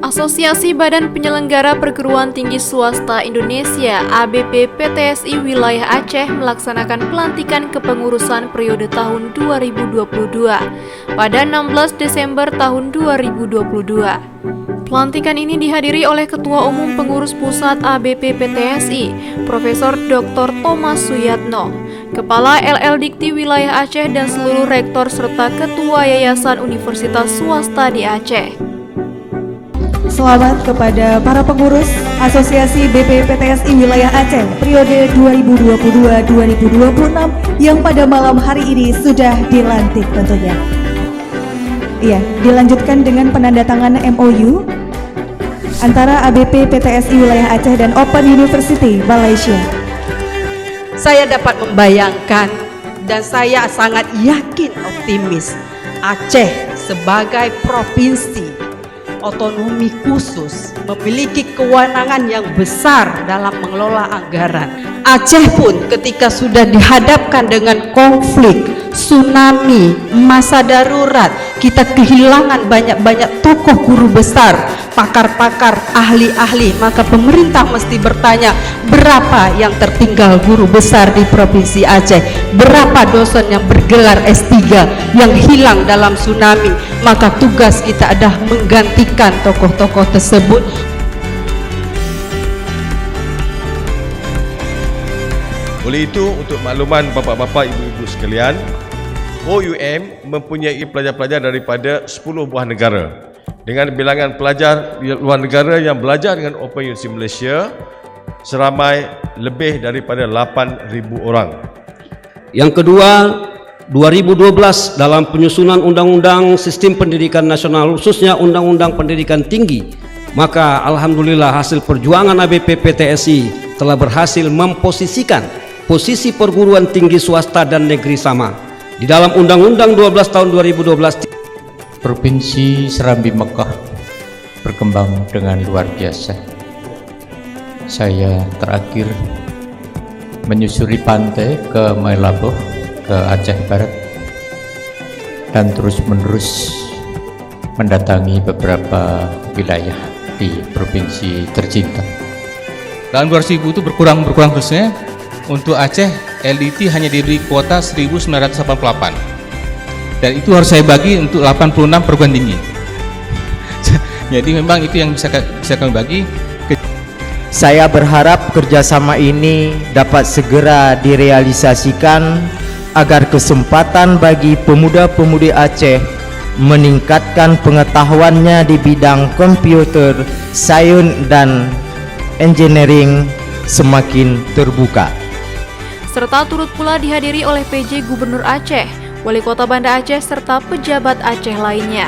Asosiasi Badan Penyelenggara Perguruan Tinggi Swasta Indonesia (ABP-PTSI) Wilayah Aceh melaksanakan pelantikan kepengurusan periode tahun 2022 pada 16 Desember tahun 2022. Pelantikan ini dihadiri oleh Ketua Umum Pengurus Pusat ABP-PTSI, Profesor Dr. Thomas Suyatno, Kepala LL Dikti Wilayah Aceh dan seluruh rektor serta Ketua Yayasan Universitas Swasta di Aceh. Selamat kepada para pengurus Asosiasi BP-PTSI Wilayah Aceh periode 2022-2026 yang pada malam hari ini sudah dilantik tentunya. Iya, dilanjutkan dengan penandatangan MOU antara ABP-PTSI Wilayah Aceh dan Open University Malaysia. Saya dapat membayangkan dan saya sangat yakin optimis Aceh sebagai provinsi otonomi khusus memiliki kewenangan yang besar dalam mengelola anggaran. Aceh pun ketika sudah dihadapkan dengan konflik, tsunami, masa darurat, kita kehilangan banyak-banyak tokoh guru besar, pakar-pakar, ahli-ahli, maka pemerintah mesti bertanya, berapa yang tertinggal guru besar di Provinsi Aceh, berapa dosen yang bergelar S3 yang hilang dalam tsunami, maka tugas kita adalah menggantikan tokoh-tokoh tersebut. Oleh itu, untuk makluman bapak-bapak, ibu-ibu sekalian, OUM mempunyai pelajar-pelajar daripada 10 buah negara dengan bilangan pelajar luar negara yang belajar dengan Open University Malaysia seramai lebih daripada 8,000 orang. Yang kedua, 2012 dalam penyusunan Undang-Undang Sistem Pendidikan Nasional khususnya Undang-Undang Pendidikan Tinggi, maka alhamdulillah hasil perjuangan ABP-PTSI telah berhasil memposisikan posisi perguruan tinggi swasta dan negeri sama di dalam Undang-Undang 12 tahun 2012. Provinsi Serambi Mekah berkembang dengan luar biasa. Saya terakhir menyusuri pantai ke Melabuh, ke Aceh Barat, dan terus-menerus mendatangi beberapa wilayah di provinsi tercinta. Tahun 2000 itu berkurang terusnya. Untuk Aceh, LDT hanya diberi kuota 1988 dan itu harus saya bagi untuk 86 perguruan tinggi. Jadi memang itu yang bisa kami bagi. Saya berharap kerjasama ini dapat segera direalisasikan agar kesempatan bagi pemuda-pemudi Aceh meningkatkan pengetahuannya di bidang komputer, sains dan engineering semakin terbuka. Serta turut pula dihadiri oleh PJ Gubernur Aceh, Wali Kota Banda Aceh, serta pejabat Aceh lainnya.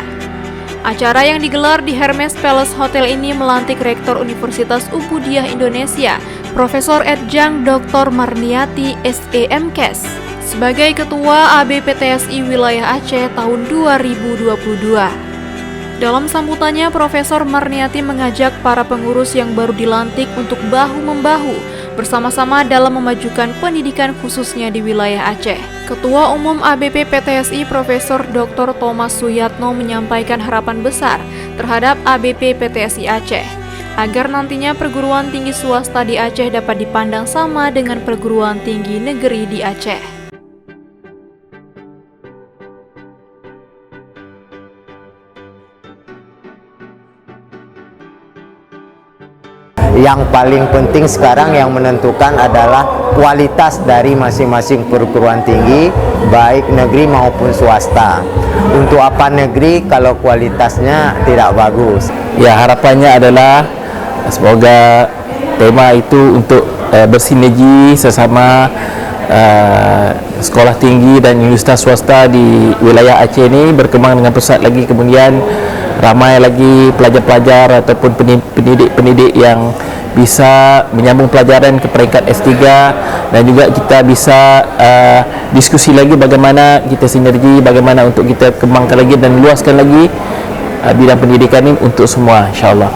Acara yang digelar di Hermes Palace Hotel ini melantik Rektor Universitas Ubudiyah Indonesia, Profesor Edjang Dr. Marniati SEMKes, sebagai Ketua ABP-PTSI Wilayah Aceh tahun 2022. Dalam sambutannya, Profesor Marniati mengajak para pengurus yang baru dilantik untuk bahu-membahu bersama-sama dalam memajukan pendidikan khususnya di wilayah Aceh. Ketua Umum ABP-PTSI Profesor Dr. Thomas Suyatno menyampaikan harapan besar terhadap ABP-PTSI Aceh agar nantinya perguruan tinggi swasta di Aceh dapat dipandang sama dengan perguruan tinggi negeri di Aceh. Yang paling penting sekarang yang menentukan adalah kualitas dari masing-masing perguruan tinggi, baik negeri maupun swasta. Untuk apa negeri kalau kualitasnya tidak bagus? Ya, harapannya adalah semoga tema itu untuk bersinergi sesama sekolah tinggi dan universitas swasta di wilayah Aceh ini berkembang dengan pesat lagi, kemudian ramai lagi pelajar-pelajar ataupun pendidik-pendidik yang bisa menyambung pelajaran ke peringkat S3, dan juga kita bisa diskusi lagi bagaimana kita sinergi, bagaimana untuk kita kembangkan lagi dan luaskan lagi bidang pendidikan ini untuk semua, insyaAllah.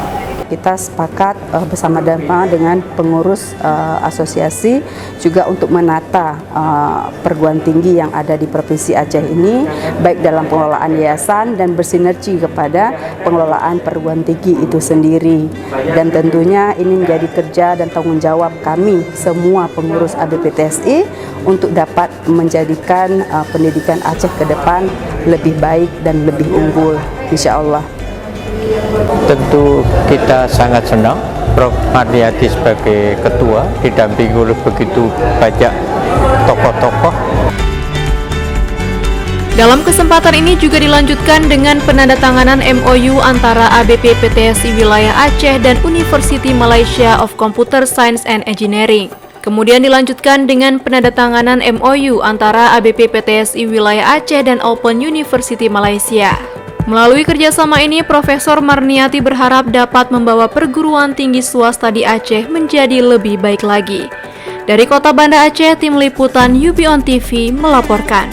kita sepakat bersama-sama dengan pengurus asosiasi juga untuk menata perguruan tinggi yang ada di Provinsi Aceh ini, baik dalam pengelolaan yayasan dan bersinergi kepada pengelolaan perguruan tinggi itu sendiri. Dan tentunya ini menjadi kerja dan tanggung jawab kami semua pengurus ABPTSI untuk dapat menjadikan pendidikan Aceh ke depan lebih baik dan lebih unggul, insya Allah. Tentu kita sangat senang Prof. Marniati sebagai ketua didampingi oleh begitu banyak tokoh-tokoh. Dalam kesempatan ini juga dilanjutkan dengan penandatanganan MOU antara ABP PTSI Wilayah Aceh dan University Malaysia of Computer Science and Engineering. Kemudian dilanjutkan dengan penandatanganan MOU antara ABP PTSI Wilayah Aceh dan Open University Malaysia. Melalui kerjasama ini, Profesor Marniati berharap dapat membawa perguruan tinggi swasta di Aceh menjadi lebih baik lagi. Dari Kota Banda Aceh, Tim Liputan UB On TV melaporkan.